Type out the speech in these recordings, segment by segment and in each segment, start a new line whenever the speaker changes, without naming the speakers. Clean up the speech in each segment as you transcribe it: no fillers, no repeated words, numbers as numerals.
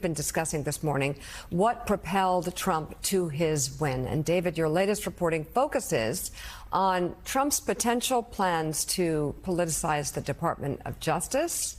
been discussing this morning what propelled Trump to his win. And David, your latest reporting focuses on Trump's potential plans to politicize the Department of Justice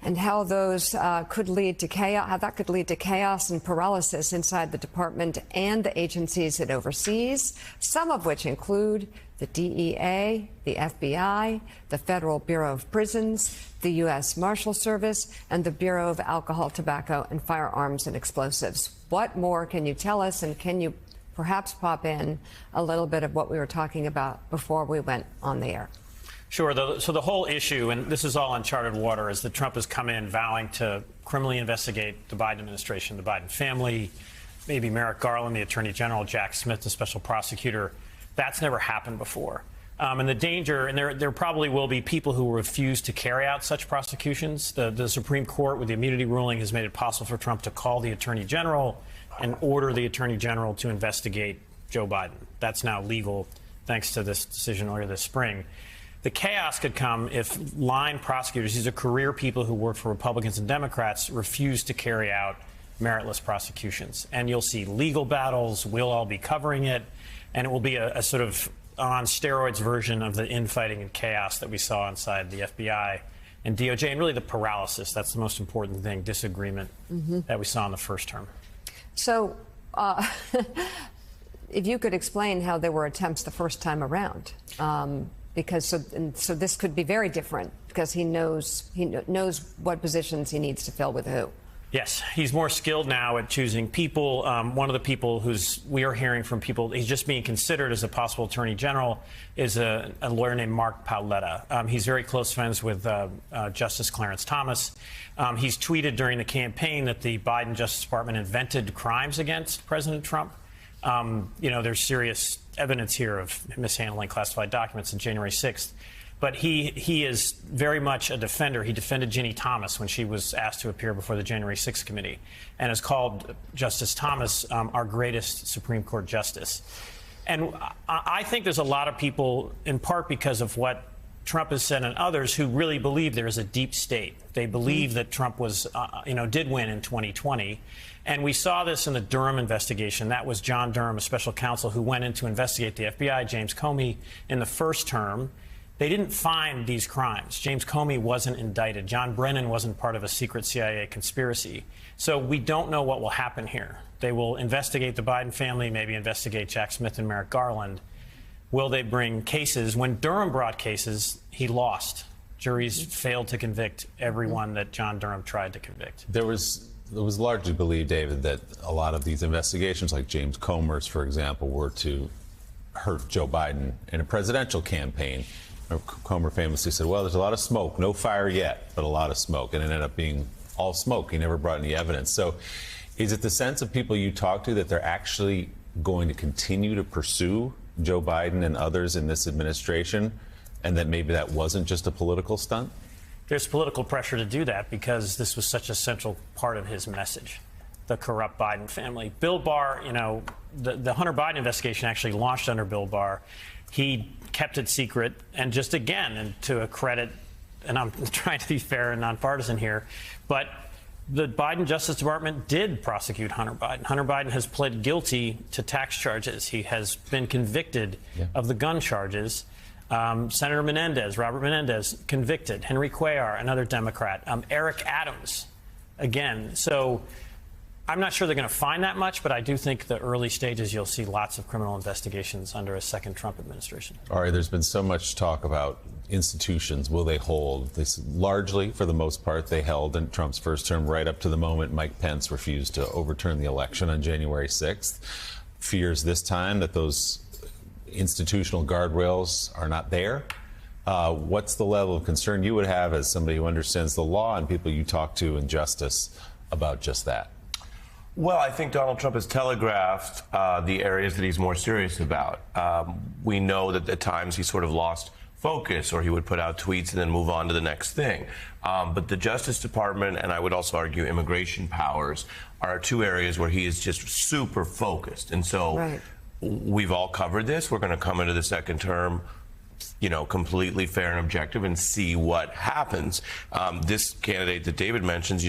and how those could lead to chaos, how that could lead to chaos and paralysis inside the department and the agencies it oversees, some of which include the DEA, the FBI, the Federal Bureau of Prisons, the U.S. Marshal Service, and the Bureau of Alcohol, Tobacco, and Firearms and Explosives. What more can you tell us, and can you perhaps pop in a little bit of what we were talking about before we went on the air?
Sure. So the whole issue, and this is all uncharted water, is that Trump has come in vowing to criminally investigate the Biden administration, the Biden family, maybe Merrick Garland, the Attorney General, Jack Smith, the special prosecutor. That's never happened before. And the danger, and there probably will be people who refuse to carry out such prosecutions. The Supreme Court, with the immunity ruling, has made it possible for Trump to call the Attorney General and order the Attorney General to investigate Joe Biden. That's now legal, thanks to this decision earlier this spring. The chaos could come if line prosecutors, these are career people who work for Republicans and Democrats, refuse to carry out meritless prosecutions. And you'll see legal battles. We'll all be covering it. And it will be a sort of on steroids version of the infighting and chaos that we saw inside the FBI and DOJ, and really the paralysis. That's the most important thing, disagreement that we saw in the first term.
So if you could explain how there were attempts the first time around. Because so this could be very different because he knows what positions he needs to fill with who.
Yes, he's more skilled now at choosing people. One of the people we are hearing from people, he's just being considered as a possible Attorney General, is a lawyer named Mark Paoletta. He's very close friends with Justice Clarence Thomas. He's tweeted during the campaign that the Biden Justice Department invented crimes against President Trump. There's serious evidence here of mishandling classified documents on January 6th. But he is very much a defender. He defended Ginny Thomas when she was asked to appear before the January 6th committee and has called Justice Thomas our greatest Supreme Court justice. And I think there's a lot of people, in part because of what Trump has said and others, who really believe there is a deep state. They believe that Trump was, did win in 2020. And we saw this in the Durham investigation. That was John Durham, a special counsel who went in to investigate the FBI, James Comey, in the first term. They didn't find these crimes. James Comey wasn't indicted. John Brennan wasn't part of a secret CIA conspiracy. So we don't know what will happen here. They will investigate the Biden family, maybe investigate Jack Smith and Merrick Garland. Will they bring cases? When Durham brought cases, he lost. Juries failed to convict everyone that John Durham tried to convict.
It was largely believed, David, that a lot of these investigations, like James Comer's, for example, were to hurt Joe Biden in a presidential campaign. Comer famously said, well, there's a lot of smoke, no fire yet, but a lot of smoke. And it ended up being all smoke. He never brought any evidence. So is it the sense of people you talk to that they're actually going to continue to pursue Joe Biden and others in this administration, and that maybe that wasn't just a political stunt?
There's political pressure to do that because this was such a central part of his message, the corrupt Biden family. Bill Barr, the Hunter Biden investigation actually launched under Bill Barr. He kept it secret, and just again, and to a credit, and I'm trying to be fair and nonpartisan here, but the Biden Justice Department did prosecute Hunter Biden. Hunter Biden has pled guilty to tax charges. He has been convicted of the gun charges. Senator Menendez, Robert Menendez, convicted. Henry Cuellar, another Democrat. Eric Adams, again. So I'm not sure they're going to find that much, but I do think the early stages you'll see lots of criminal investigations under a second Trump administration.
All right, there's been so much talk about institutions. Will they hold? This largely, for the most part, they held in Trump's first term right up to the moment Mike Pence refused to overturn the election on January 6th. Fears this time that those institutional guardrails are not there. What's the level of concern you would have as somebody who understands the law and people you talk to in justice about just that?
Well, I think Donald Trump has telegraphed the areas that he's more serious about. We know that at times he sort of lost focus, or he would put out tweets and then move on to the next thing. But the Justice Department, and I would also argue immigration powers, are two areas where he is just super focused. And so we've all covered this. We're going to come into the second term, completely fair and objective and see what happens. This candidate that David mentions,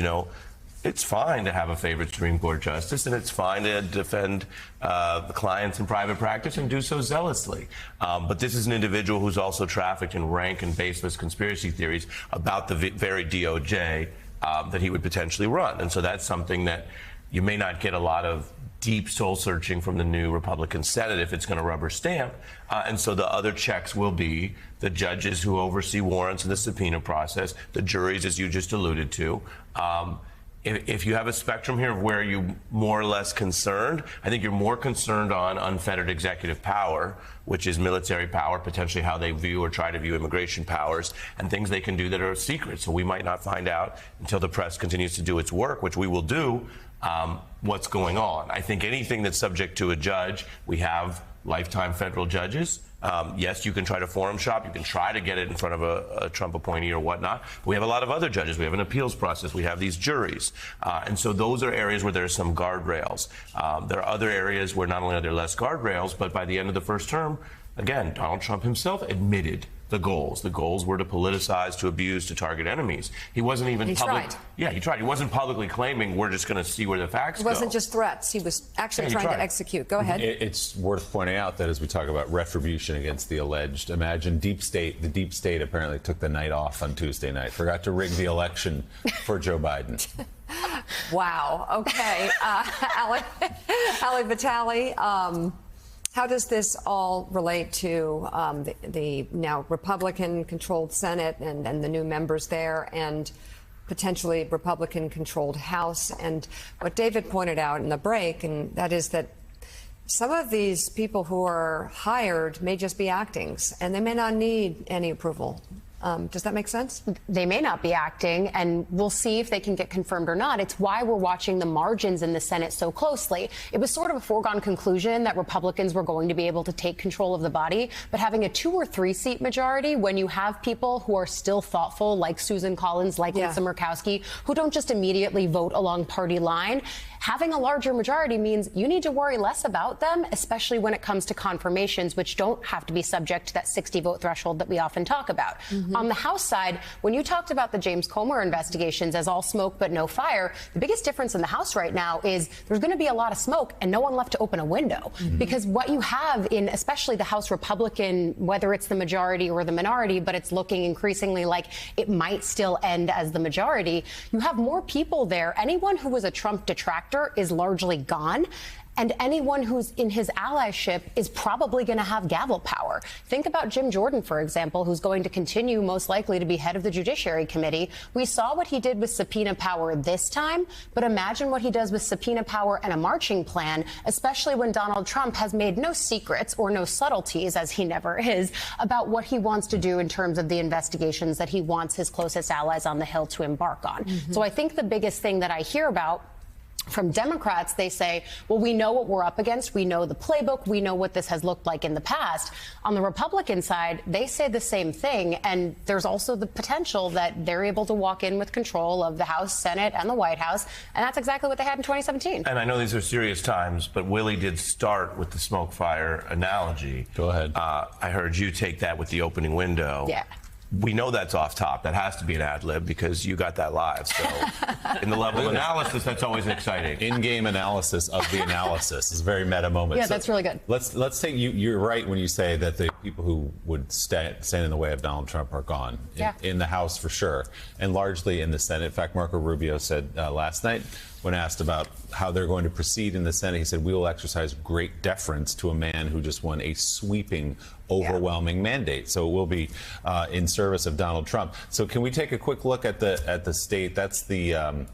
It's fine to have a favorite Supreme Court justice, and it's fine to defend the clients in private practice and do so zealously. But this is an individual who's also trafficked in rank and baseless conspiracy theories about the very DOJ that he would potentially run. And so that's something that you may not get a lot of deep soul searching from the new Republican Senate if it's going to rubber stamp. And so the other checks will be the judges who oversee warrants and the subpoena process, the juries, as you just alluded to. If you have a spectrum here of where you're more or less concerned, I think you're more concerned on unfettered executive power, which is military power, potentially how they view or try to view immigration powers, and things they can do that are secret. So we might not find out until the press continues to do its work, which we will do, what's going on. I think anything that's subject to a judge, we have lifetime federal judges. Yes, you can try to forum shop. You can try to get it in front of a Trump appointee or whatnot. But we have a lot of other judges. We have an appeals process. We have these juries. And so those are areas where there's some guardrails. There are other areas where not only are there less guardrails, but by the end of the first term, again, Donald Trump himself admitted the goals. The goals were to politicize, to abuse, to target enemies. He wasn't even
tried.
Yeah, he tried. He wasn't publicly claiming we're just going to see where the facts go.
It wasn't just threats. He was actually trying to execute. Go ahead.
It's worth pointing out that as we talk about retribution against the alleged, imagine deep state. The deep state apparently took the night off on Tuesday night, forgot to rig the election for Joe Biden.
Wow. Okay. Ali Vitale, how does this all relate to the now Republican-controlled Senate and the new members there, and potentially Republican-controlled House? And what David pointed out in the break, and that is that some of these people who are hired may just be actings, and they may not need any approval. Does that make sense?
They may not be acting, and we'll see if they can get confirmed or not. It's why we're watching the margins in the Senate so closely. It was sort of a foregone conclusion that Republicans were going to be able to take control of the body, but having a 2 or 3 seat majority when you have people who are still thoughtful, like Susan Collins, like Lisa Murkowski, who don't just immediately vote along party line, having a larger majority means you need to worry less about them, especially when it comes to confirmations, which don't have to be subject to that 60-vote threshold that we often talk about. On the House side, when you talked about the James Comer investigations as all smoke but no fire, the biggest difference in the House right now is there's going to be a lot of smoke and no one left to open a window. Because what you have in especially the House Republican, whether it's the majority or the minority, but it's looking increasingly like it might still end as the majority, you have more people there. Anyone who was a Trump detractor is largely gone. And anyone who's in his allyship is probably going to have gavel power. Think about Jim Jordan, for example, who's going to continue most likely to be head of the Judiciary Committee. We saw what he did with subpoena power this time, but imagine what he does with subpoena power and a marching plan, especially when Donald Trump has made no secrets or no subtleties, as he never is, about what he wants to do in terms of the investigations that he wants his closest allies on the Hill to embark on. So I think the biggest thing that I hear about from Democrats, they say, well, we know what we're up against. We know the playbook. We know what this has looked like in the past. On the Republican side, they say the same thing. And there's also the potential that they're able to walk in with control of the House, Senate, and the White House. And that's exactly what they had in 2017.
And I know these are serious times, but Willie did start with the smoke fire analogy.
Go ahead.
I heard you take that with the opening window.
Yeah.
We know that's off top. That has to be an ad lib because you got that live. So in the level of analysis, that's always exciting.
In-game analysis of the analysis is a very meta moment.
Yeah, that's really good.
Let's take you. You're right when you say that the people who would stand in the way of Donald Trump are gone. In the House for sure, and largely in the Senate. In fact, Marco Rubio said last night, when asked about how they're going to proceed in the Senate, he said, we will exercise great deference to a man who just won a sweeping, overwhelming mandate. So it will be in service of Donald Trump. So can we take a quick look at the state? That's the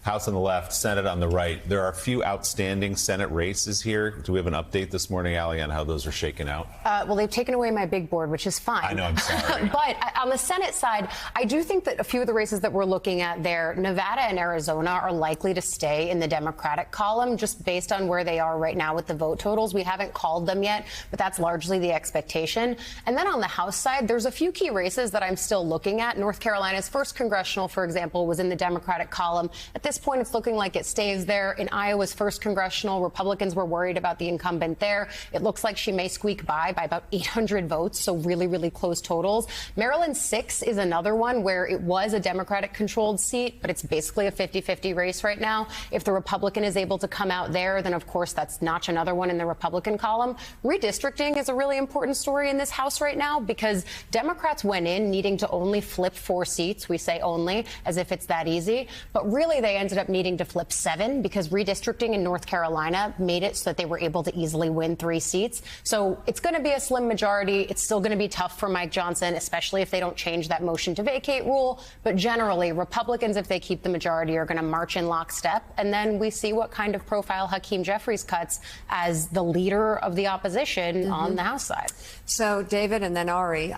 House on the left, Senate on the right. There are a few outstanding Senate races here. Do we have an update this morning, Ali, on how those are shaken out?
Well, they've taken away my big board, which is fine.
I know, I'm sorry.
But on the Senate side, I do think that a few of the races that we're looking at there, Nevada and Arizona, are likely to stay in the Democratic column, just based on where they are right now with the vote totals. We haven't called them yet, but that's largely the expectation. And then on the House side, there's a few key races that I'm still looking at. North Carolina's 1st Congressional, for example, was in the Democratic column. At this this point, it's looking like it stays there. In Iowa's first congressional, Republicans were worried about the incumbent there. It looks like she may squeak by about 800 votes, so really, really close totals. Maryland 6 is another one where it was a Democratic-controlled seat, but it's basically a 50-50 race right now. If the Republican is able to come out there, then, of course, that's notch another one in the Republican column. Redistricting is a really important story in this House right now because Democrats went in needing to only flip 4 seats. We say only, as if it's that easy. But really, they ended up needing to flip 7 because redistricting in North Carolina made it so that they were able to easily win 3 seats. So it's going to be a slim majority. It's still going to be tough for Mike Johnson, especially if they don't change that motion to vacate rule. But generally, Republicans, if they keep the majority, are going to march in lockstep. And then we see what kind of profile Hakeem Jeffries cuts as the leader of the opposition on the House side.
So, David and then Ari,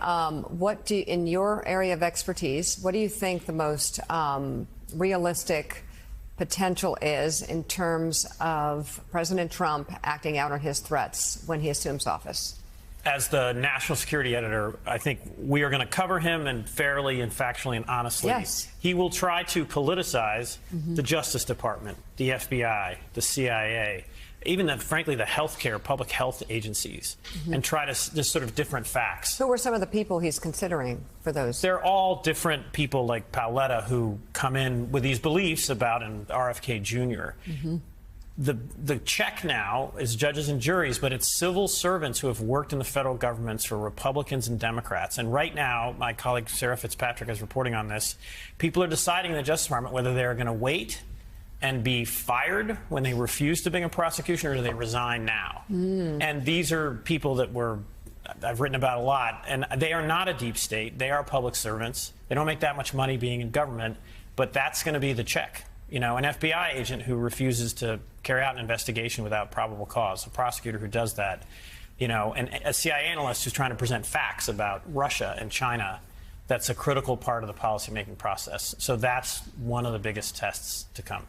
in your area of expertise, what do you think the most realistic potential is in terms of President Trump acting out on his threats when he assumes office?
As the national security editor, I think we are going to cover him and fairly and factually and honestly.
Yes.
He will try to politicize the Justice Department, the FBI, the CIA, even, frankly, the healthcare, public health agencies, and try to just sort of different facts.
Who are some of the people he's considering for those?
They're all different people like Paoletta who come in with these beliefs about an RFK Jr. The check now is judges and juries, but it's civil servants who have worked in the federal governments for Republicans and Democrats. And right now, my colleague Sarah Fitzpatrick is reporting on this. People are deciding in the Justice Department whether they're going to wait and be fired when they refuse to bring a prosecution, or do they resign now? And these are people that I've written about a lot, and they are not a deep state. They are public servants. They don't make that much money being in government, but that's going to be the check. You know, an FBI agent who refuses to carry out an investigation without probable cause, a prosecutor who does that, you know, and a CIA analyst who's trying to present facts about Russia and China. That's a critical part of the policymaking process. So that's one of the biggest tests to come.